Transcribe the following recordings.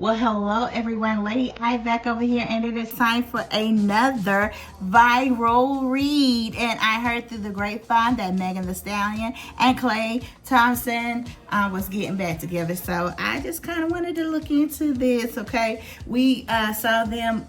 Well, hello everyone, Lady I back over here, and it is time for another viral read. And I heard through the grapevine that Megan Thee Stallion and Klay Thompson was getting back together. So I just kind of wanted to look into this, okay? We saw them,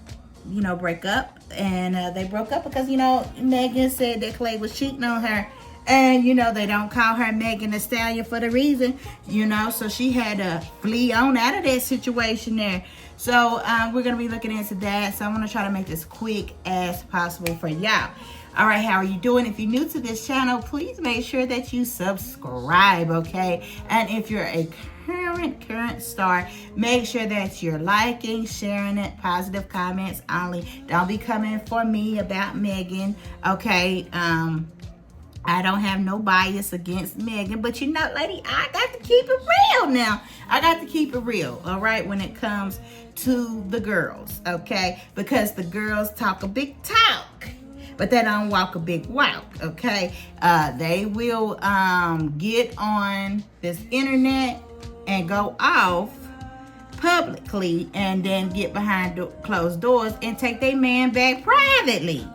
break up, and they broke up because, Megan said that Klay was cheating on her. And, they don't call her Megan Thee Stallion for the reason, so she had to flee on out of that situation there. So we're going to be looking into that. So I'm going to try to make this quick as possible for y'all. All right, how are you doing? If you're new to this channel, please make sure that you subscribe, okay? And if you're a current star, make sure that you're liking, sharing it, positive comments only. Don't be coming for me about Megan, okay? I don't have no bias against Megan, but lady, I got to keep it real now. I got to keep it real, all right, when it comes to the girls, okay? Because the girls talk a big talk, but they don't walk a big walk, okay? They will get on this internet and go off publicly and then get behind closed doors and take their man back privately.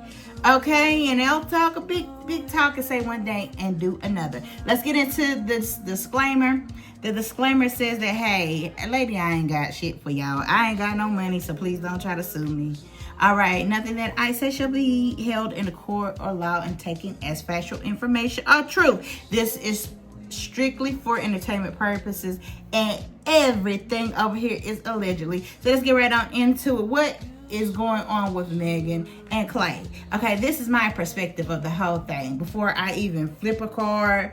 Okay, and they'll talk a big talk and say one thing and do another. Let's get into this disclaimer. The disclaimer says that, hey, lady, I ain't got shit for y'all. I ain't got no money, so please don't try to sue me. All right, nothing that I say shall be held in a court or law and taken as factual information or truth. This is strictly for entertainment purposes, and everything over here is allegedly. So let's get right on into it. What is going on with Megan and Klay? Okay, this is my perspective of the whole thing before I even flip a card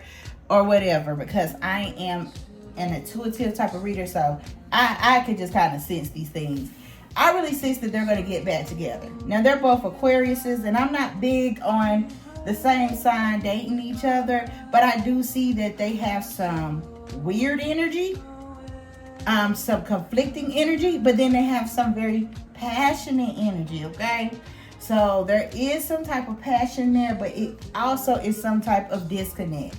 or whatever, because I am an intuitive type of reader, so I could just kind of sense these things. I really sense that they're going to get back together. Now, they're both Aquariuses, and I'm not big on the same sign dating each other, but I do see that they have some weird energy, some conflicting energy, but then they have some very passionate energy, okay? So there is some type of passion there, but it also is some type of disconnect.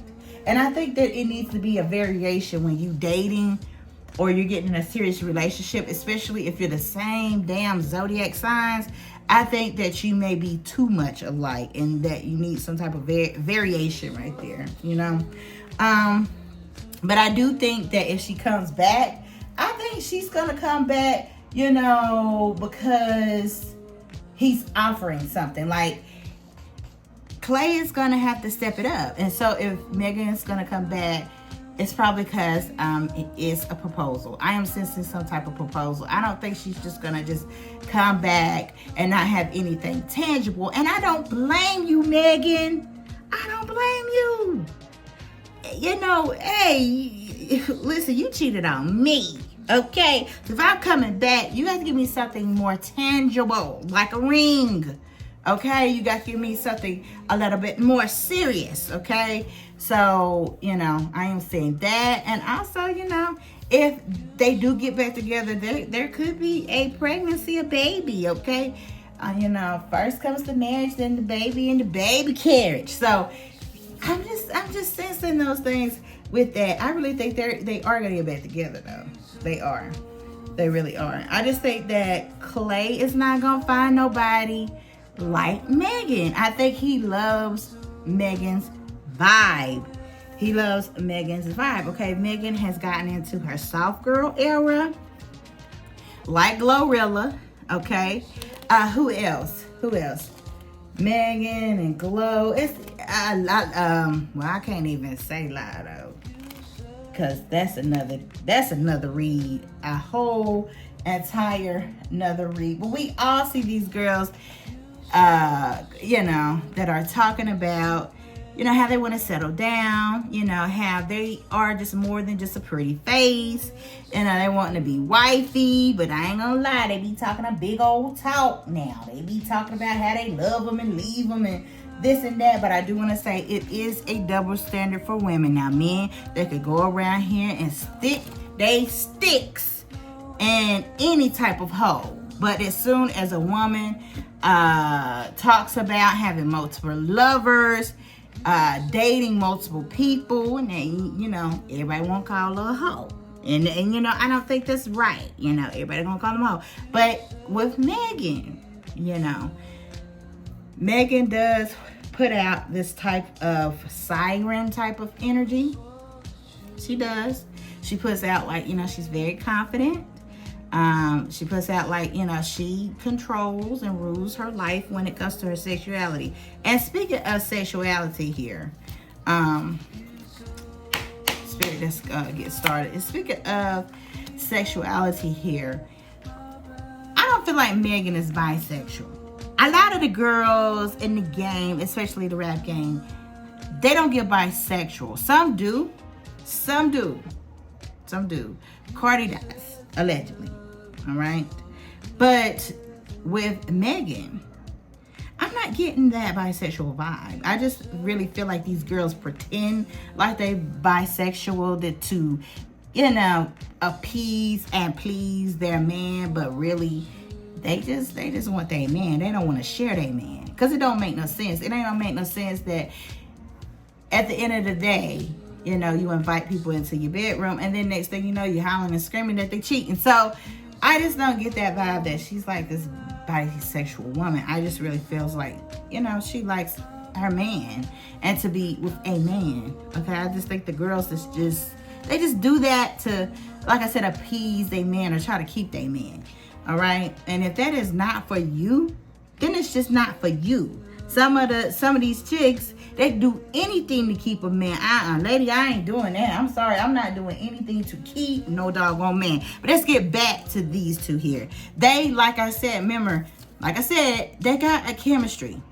And I think that it needs to be a variation when you dating or you're getting in a serious relationship, especially if you're the same damn zodiac signs. I think that you may be too much alike and that you need some type of variation right there, But I do think that if she comes back, I think she's gonna come back, because he's offering something. Like, Klay is gonna have to step it up. And so if Megan is gonna come back, it's probably because it is a proposal. I am sensing some type of proposal. I don't think she's just gonna just come back and not have anything tangible. And I don't blame you, Megan. I don't blame you. Hey, listen, you cheated on me. Okay, so if I'm coming back, you got to give me something more tangible, like a ring. Okay, you got to give me something a little bit more serious. Okay, so I am saying that, and also if they do get back together, there could be a pregnancy, a baby. Okay, first comes the marriage, then the baby, and the baby carriage. So I'm just sensing those things with that. I really think they are gonna get back together though. They are. They really are. I just think that Klay is not gonna find nobody like Megan. I think he loves Megan's vibe. He loves Megan's vibe. Okay, Megan has gotten into her soft girl era, like Glorilla. Okay, who else? Megan and Glow. It's a lot. Well, I can't even say though, because that's another read. A whole entire another read. But we all see these girls, that are talking about, how they want to settle down, how they are just more than just a pretty face, they wanting to be wifey, but I ain't gonna lie, they be talking a big old talk now. They be talking about how they love them and leave them and this and that, but I do want to say it is a double standard for women. Now, men, they could go around here and stick they sticks in any type of hole, but as soon as a woman talks about having multiple lovers, dating multiple people, and then, everybody won't call her a hoe. And you know, I don't think that's right. You know, everybody gonna call them a hoe. But with Megan, you know, Megan does put out this type of siren type of energy. She does. She puts out like, you know, she's very confident. She puts out like, you know, she controls and rules her life when it comes to her sexuality. And speaking of sexuality here, let's get started. And speaking of sexuality here, I don't feel like Megan is bisexual. A lot of the girls in the game, especially the rap game, they don't get bisexual. Some do. Some do. Some do. Cardi does, allegedly. All right? But with Megan, I'm not getting that bisexual vibe. I just really feel like these girls pretend like they bisexual to, you know, appease and please their man, but really they just want their man. They don't want to share their man. Because it don't make no sense. It ain't gonna make no sense that at the end of the day, you know, you invite people into your bedroom and then next thing you know, you're howling and screaming that they cheating. So I just don't get that vibe that she's like this bisexual woman. I just really feels like, you know, she likes her man and to be with a man. Okay, I just think the girls they just do that to, like I said, appease their man or try to keep their man. All right, and if that is not for you, then it's just not for you. Some of these chicks, they do anything to keep a man. Lady, I ain't doing that. I'm sorry, I'm not doing anything to keep no doggone man. But let's get back to these two here. They, like I said, remember, like I said, they got a chemistry.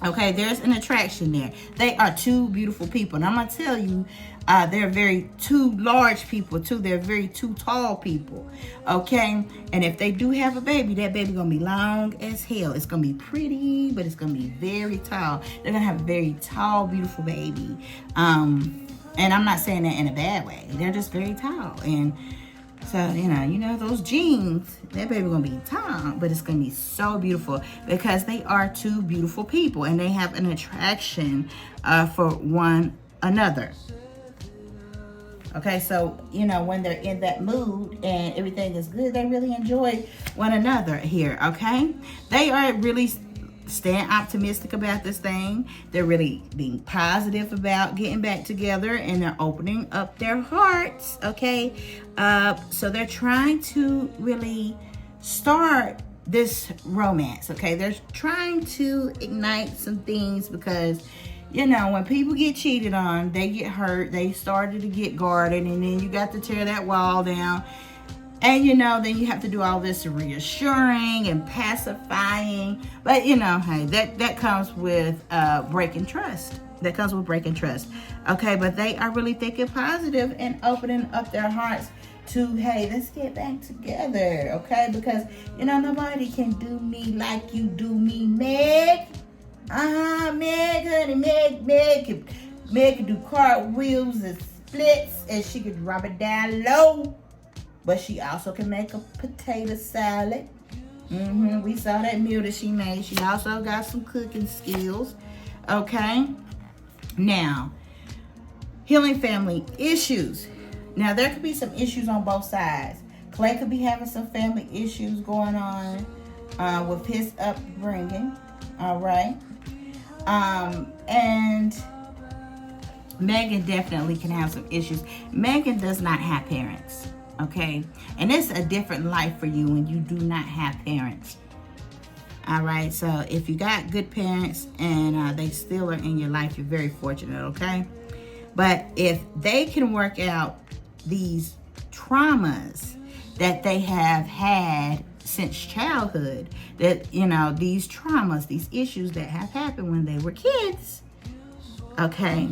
Okay, there's an attraction there. They are two beautiful people. And I'm going to tell you, they're very two large people, too. They're very two tall people. Okay? And if they do have a baby, that baby going to be long as hell. It's going to be pretty, but it's going to be very tall. They're going to have a very tall, beautiful baby. And I'm not saying that in a bad way. They're just very tall. And so, you know, those genes, that baby gonna be tall, but it's gonna be so beautiful because they are two beautiful people and they have an attraction for one another. Okay, so, you know, when they're in that mood and everything is good, they really enjoy one another here, okay? They are really staying optimistic about this thing. They're really being positive about getting back together and they're opening up their hearts, okay? So they're trying to really start this romance, okay? They're trying to ignite some things because, you know, when people get cheated on, they get hurt, they started to get guarded, and then you got to tear that wall down. And, you know, then you have to do all this reassuring and pacifying. But, you know, hey, that comes with breaking trust. That comes with breaking trust. Okay, but they are really thinking positive and opening up their hearts to, hey, let's get back together. Okay, because, you know, nobody can do me like you do me, Meg. Meg, honey, Meg can do cartwheels and splits, and she could drop it down low. But she also can make a potato salad. We saw that meal that she made. She also got some cooking skills. Okay. Now, healing family issues. Now, there could be some issues on both sides. Klay could be having some family issues going on with his upbringing. All right. And Megan definitely can have some issues. Megan does not have parents. Okay, and it's a different life for you when you do not have parents. All right, so if you got good parents and they still are in your life, you're very fortunate, okay? But if they can work out these traumas that they have had since childhood, that, you know, these traumas, these issues that have happened when they were kids, okay,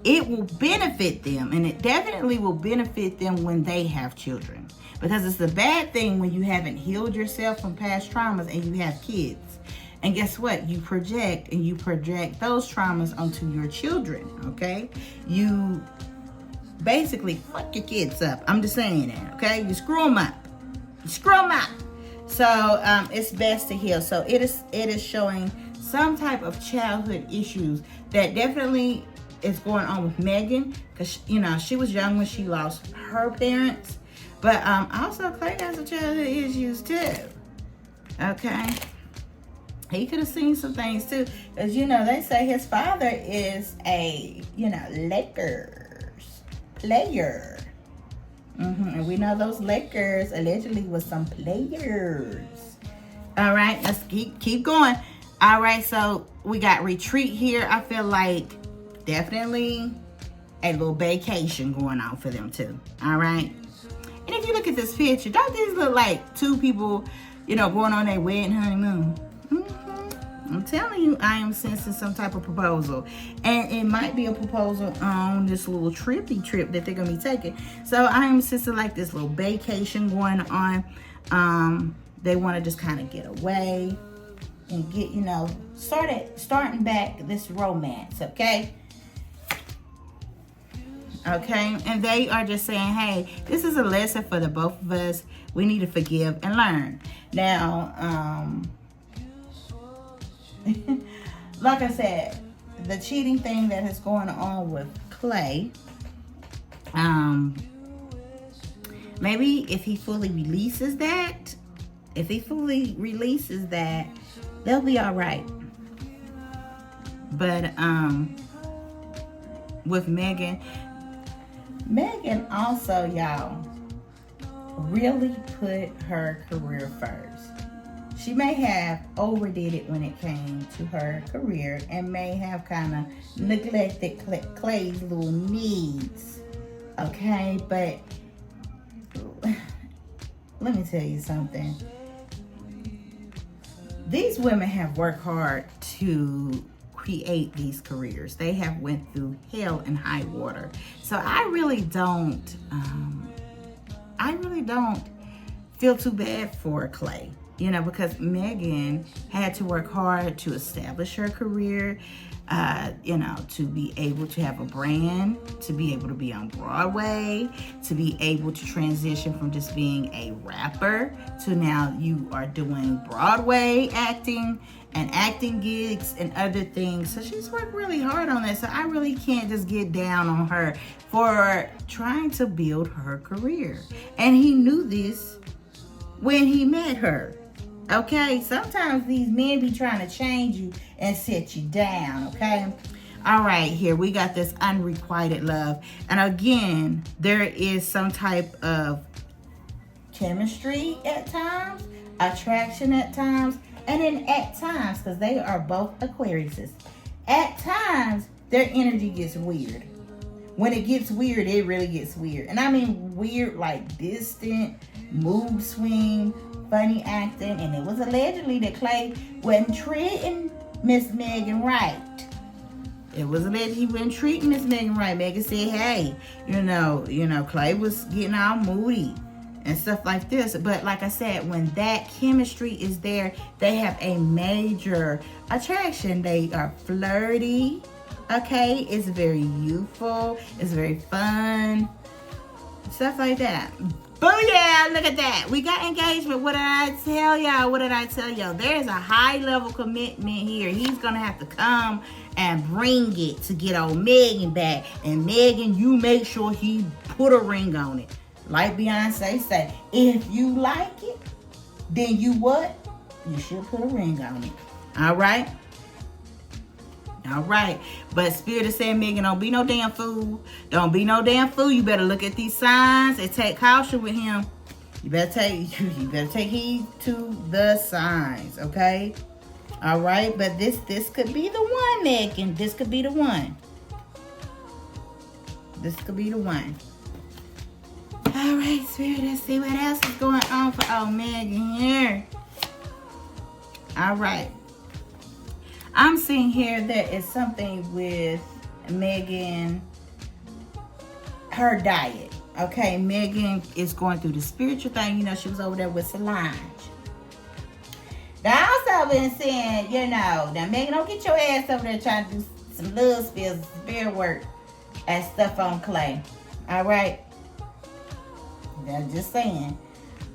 it will benefit them, and it definitely will benefit them when they have children. Because it's a bad thing when you haven't healed yourself from past traumas and you have kids. And guess what? You project those traumas onto your children, okay? You basically fuck your kids up. I'm just saying that, okay? You screw them up. So it's best to heal. So it is showing some type of childhood issues that definitely is going on with Megan, because you know she was young when she lost her parents, but also Klay has some childhood issues too. Okay, he could have seen some things too, because you know they say his father is a Lakers player, and we know those Lakers allegedly was some players. All right, let's keep going. All right, so we got retreat here. I feel like definitely a little vacation going on for them too. All right. And if you look at this picture, don't these look like two people, going on their wedding honeymoon? I'm telling you, I am sensing some type of proposal. And it might be a proposal on this little trippy trip that they're going to be taking. So I am sensing like this little vacation going on. They want to just kind of get away and get, starting back this romance, okay? Okay, and they are just saying, hey, this is a lesson for the both of us. We need to forgive and learn. Now, like I said, the cheating thing that is going on with Klay, maybe if he fully releases that, they'll be all right. But with Megan also, y'all, really put her career first. She may have overdid it when it came to her career and may have kind of neglected Klay's little needs. Okay, but let me tell you something. These women have worked hard to create these careers. They have went through hell and high water. So I really don't feel too bad for Klay, because Megan had to work hard to establish her career, to be able to have a brand, to be able to be on Broadway, to be able to transition from just being a rapper to now you are doing Broadway acting and acting gigs and other things. So she's worked really hard on that. So I really can't just get down on her for trying to build her career. And he knew this when he met her. Okay, sometimes these men be trying to change you and set you down, okay? All right, here we got this unrequited love. And again, there is some type of chemistry at times, attraction at times, and then at times, because they are both Aquariuses, at times their energy gets weird. When it gets weird, it really gets weird. And I mean weird like distant, mood swing, funny acting. And it was allegedly that Klay wasn't treating Miss Megan right. It was alleged he wasn't treating Miss Megan right. Megan said, hey, Klay was getting all moody and stuff like this. But like I said, when that chemistry is there, they have a major attraction. They are flirty. Okay, it's very youthful. It's very fun. Stuff like that. Booyah, look at that. We got engagement. What did I tell y'all? There's a high level commitment here. He's going to have to come and bring it to get old Megan back. And Megan, you make sure he put a ring on it. Like Beyonce said, if you like it, then you what? You should put a ring on it. All right? All right. But Spirit is saying, Megan, don't be no damn fool. Don't be no damn fool. You better look at these signs and take caution with him. You better take heed to the signs, okay? All right. But this could be the one, Megan. This could be the one. This could be the one. All right, Spirit, let's see what else is going on for old Megan here. All right. I'm seeing here that it's something with Megan, her diet. Okay, Megan is going through the spiritual thing. She was over there with Solange. Now, I also been saying, now Megan, don't get your ass over there trying to do some love spills, spirit work, and stuff on Klay. All right? I'm just saying.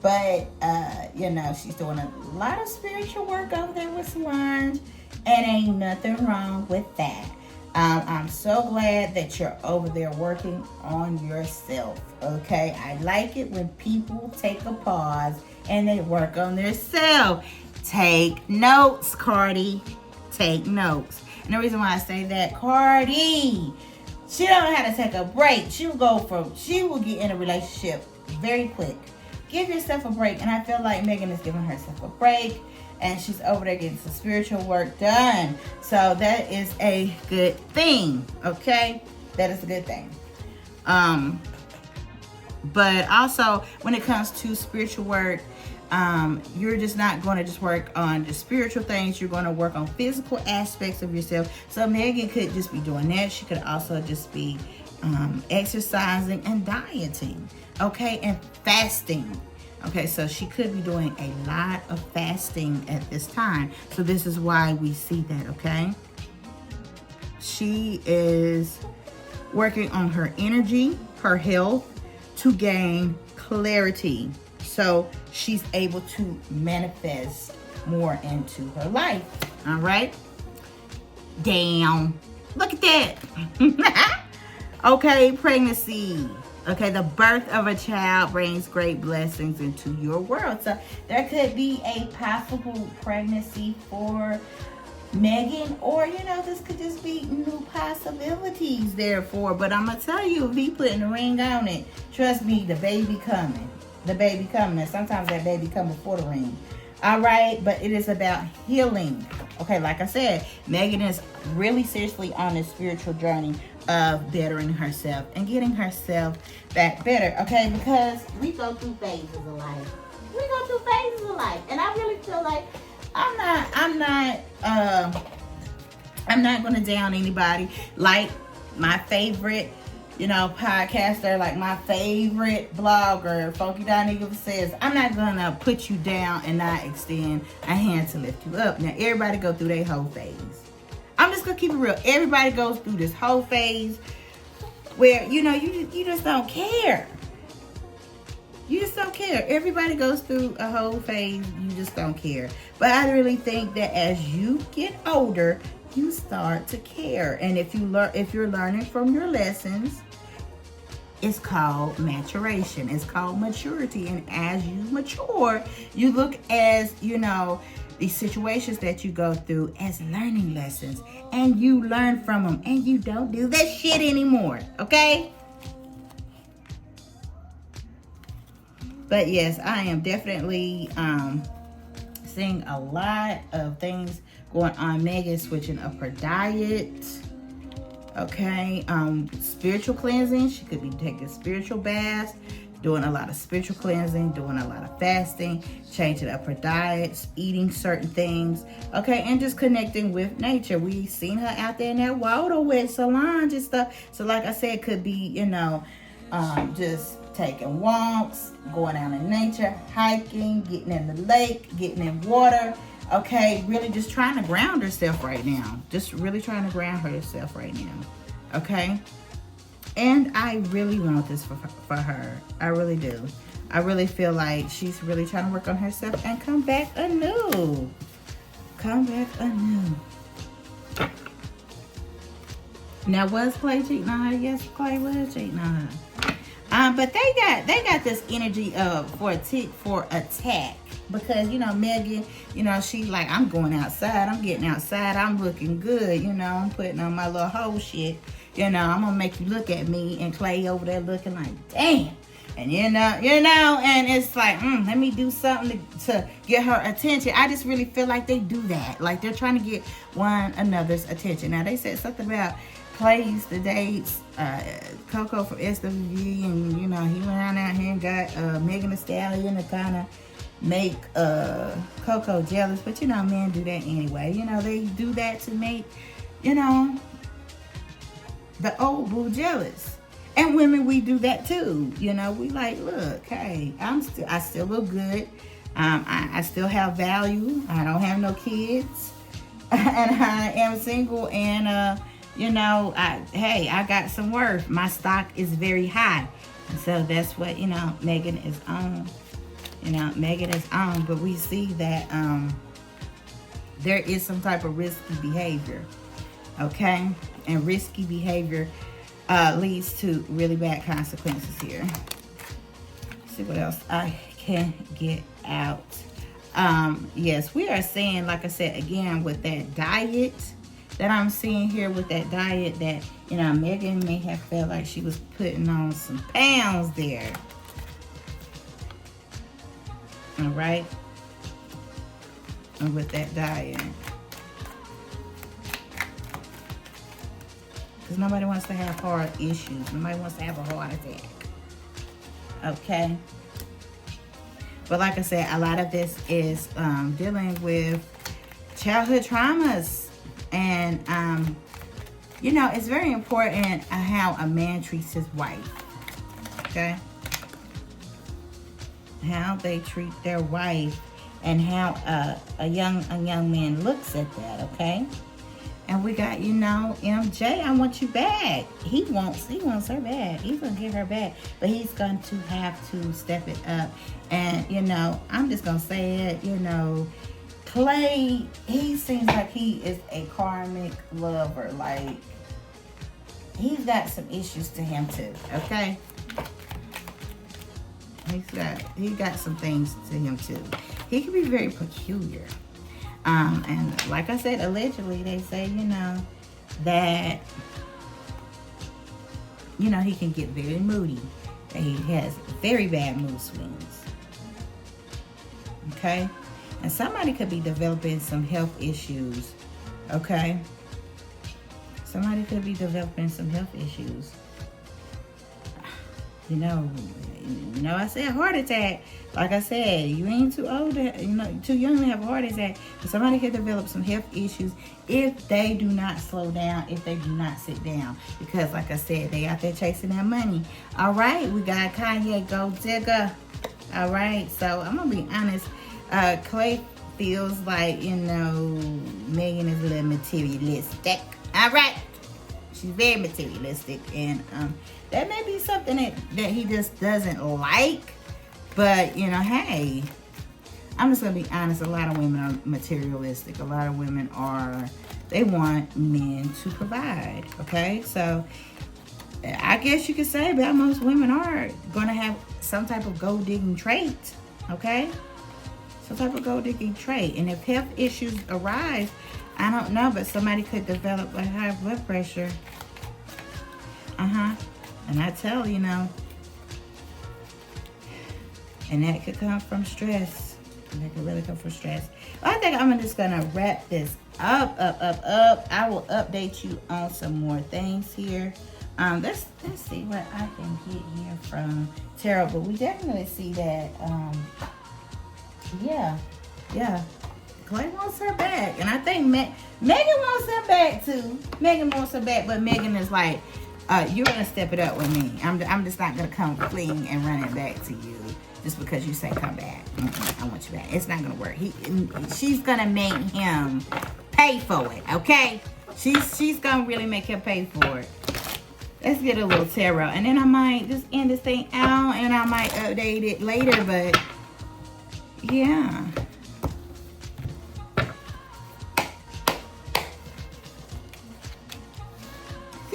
But, she's doing a lot of spiritual work over there with Solange. And ain't nothing wrong with that. I'm so glad that you're over there working on yourself. Okay, I like it when people take a pause and they work on themselves. Take notes, Cardi. Take notes. And the reason why I say that, Cardi, she don't know how to take a break. She will get in a relationship very quick. Give yourself a break. And I feel like Megan is giving herself a break. And she's over there getting some spiritual work done. So that is a good thing. Okay? That is a good thing. But also, when it comes to spiritual work, you're just not going to just work on the spiritual things. You're going to work on physical aspects of yourself. So Megan could just be doing that. She could also just be exercising and dieting. Okay? And fasting. Okay, so she could be doing a lot of fasting at this time. So this is why we see that, okay? She is working on her energy, her health, to gain clarity. So she's able to manifest more into her life. All right? Damn. Look at that. Okay, pregnancy. Okay, the birth of a child brings great blessings into your world. So there could be a possible pregnancy for Megan, or this could just be new possibilities therefore. But I'm gonna tell you, if he putting the ring on it, trust me, the baby coming. The baby coming. And sometimes that baby come before the ring. All right, but it is about healing. Okay, like I said, Megan is really seriously on a spiritual journey of bettering herself and getting herself back better. Okay, because we go through phases of life. And I really feel like I'm not gonna down anybody. Like my favorite, podcaster, like my favorite blogger, Funky Don Eagle, says, I'm not gonna put you down and not extend a hand to lift you up. Now everybody go through their whole phase. I'm just gonna keep it real. Everybody goes through this whole phase where you just don't care. You just don't care. Everybody goes through a whole phase. You just don't care. But I really think that as you get older, you start to care. And if you're learning from your lessons, it's called maturation. It's called maturity. And as you mature, you look as these situations that you go through as learning lessons, and you learn from them, and you don't do that shit anymore. Okay? But yes, I am definitely seeing a lot of things going on. Megan switching up her diet. Okay, spiritual cleansing. She could be taking spiritual baths, doing a lot of spiritual cleansing, doing a lot of fasting, changing up her diets, eating certain things. Okay, and just connecting with nature. We've seen her out there in that water with Solange and stuff. So like I said, it could be, just taking walks, going out in nature, hiking, getting in the lake, getting in water. Okay, really just trying to ground herself right now. Just really trying to ground herself right now. Okay? And I really want this for her. I really do. I really feel like she's really trying to work on herself and come back anew. Come back anew. Now, was Klay cheating on her? Yes, Klay was cheating on her. But they got this energy for attack. Because, Megan, she like, I'm going outside. I'm getting outside. I'm looking good. I'm putting on my little whole shit. I'm going to make you look at me. And Klay over there looking like, damn. And, and it's like, let me do something to get her attention. I just really feel like they do that. Like, they're trying to get one another's attention. Now, they said something about Klay used to date Coco from SWV. And, he went out here and got Megan Thee Stallion to kind of make Coco jealous, but men do that anyway. They do that to make the old boo jealous. And women, we do that too. We like, look, hey, I still look good. I still have value. I don't have no kids, and I am single. And I got some worth. My stock is very high, and so that's what Megan is on. Megan is on, but we see that there is some type of risky behavior. Okay? And risky behavior leads to really bad consequences here. Let's see what else I can get out. Yes, we are saying, like I said, again, with that diet that I'm seeing here, with that diet that, you know, Megan may have felt like she was putting on some pounds there. All right? And with that diet. Because nobody wants to have heart issues. Nobody wants to have a heart attack. Okay? But like I said, a lot of this is dealing with childhood traumas. And, you know, it's very important how a man treats his wife. Okay? How they treat their wife and how a young man looks at that, okay? And we got, you know, MJ, I want you back. He wants her back. He's going to get her back. But he's going to have to step it up. And, you know, I'm just going to say it, you know, Klay, he seems like he is a karmic lover. Like, he's got some issues to him too, okay? He got some things to him too. He can be very peculiar. And like I said, allegedly they say, you know, that, you know, he can get very moody. That he has very bad mood swings. Okay? And somebody could be developing some health issues. Okay? Somebody could be developing some health issues. You know, I said heart attack. Like I said, you ain't too old, too young to have a heart attack. But somebody could develop some health issues if they do not slow down, if they do not sit down. Because, like I said, they out there chasing that money. All right, we got Kanye Gold Digger. All right, so I'm gonna be honest. Klay feels like, you know, Megan is a little materialistic. All right, she's very materialistic, and that may be something that he just doesn't like. But, you know, hey, I'm just going to be honest. A lot of women are materialistic. A lot of women they want men to provide. Okay? So, I guess you could say that most women are going to have some type of gold-digging trait. Okay? Some type of gold-digging trait. And if health issues arise, I don't know, but somebody could develop like high blood pressure. And I tell you know, and that could come from stress. And that could really come from stress. But I think I'm just gonna wrap this up. I will update you on some more things here. Let's see what I can get here from Tarot. But we definitely see that. Yeah. Klay wants her back, and I think Megan wants her back too. Megan wants her back, but Megan is like, you're gonna step it up with me. I'm just not gonna come fleeing and running back to you just because you say come back. I want you back. It's not gonna work. She's gonna make him pay for it. Okay? She's gonna really make him pay for it. Let's get a little tarot, and then I might just end this thing out, and I might update it later. But yeah.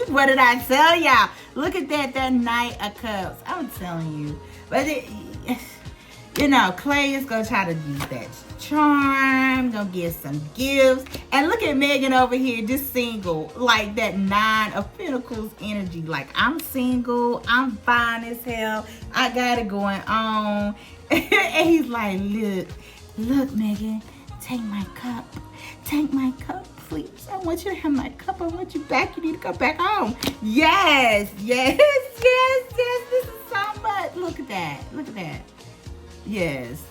What did I tell y'all? Look at that Knight of Cups. I'm telling you. But, you know, Klay is going to try to use that charm. Going to give some gifts. And look at Megan over here, just single. Like that 9 of Pentacles energy. Like, I'm single. I'm fine as hell. I got it going on. And he's like, look, Megan, take my cup. Take my cup, please. I want you to have my cup. I want you back. You need to come back home. Yes. This is so much. Look at that. Yes.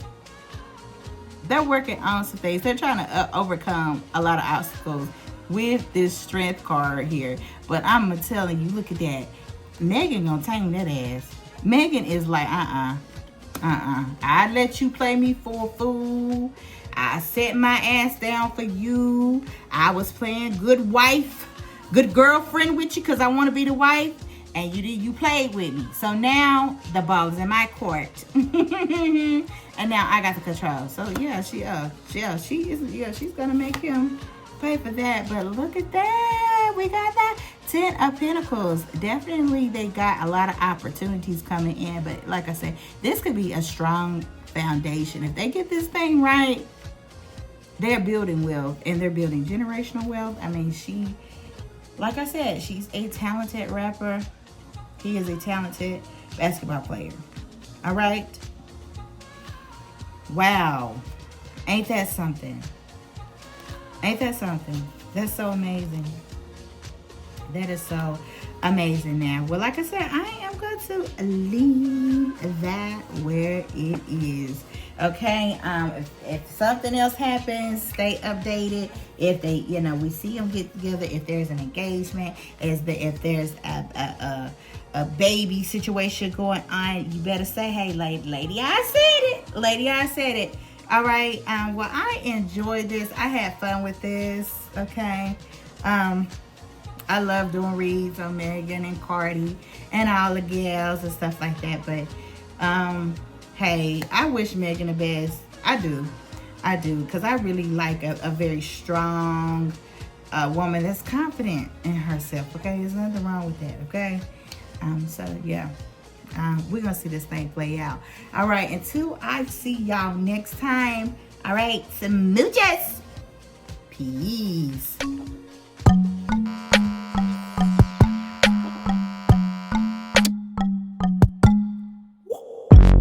They're working on some things. They're trying to overcome a lot of obstacles with this strength card here. But I'm telling you, look at that. Megan gonna tame that ass. Megan is like, I let you play me for a fool. I set my ass down for you. I was playing good wife, good girlfriend with you because I want to be the wife. And you played with me. So now the ball's in my court. And now I got the control. So yeah, she's gonna make him pay for that. But look at that. we got that 10 of Pentacles. Definitely they got a lot of opportunities coming in, but like I said, this could be a strong foundation. If they get this thing right, they're building wealth, and they're building generational wealth. I mean, like I said, she's a talented rapper. He is a talented basketball player. All right? Wow. Ain't that something? Ain't that something? That's so amazing. That is so amazing now. Well, like I said, I am going to leave that where it is. Okay, if something else happens, stay updated. If they, we see them get together, if there's an engagement, if there's a baby situation going on, you better say, hey, lady, I said it. Lady, I said it. All right. Well, I enjoyed this. I had fun with this. Okay. I love doing reads on Megan and Cardi and all the gals and stuff like that. But hey, I wish Megan the best. I do, because I really like a very strong woman that's confident in herself. Okay, there's nothing wrong with that. Okay, so yeah, we're gonna see this thing play out. All right, until I see y'all next time. All right, smooches. Peace.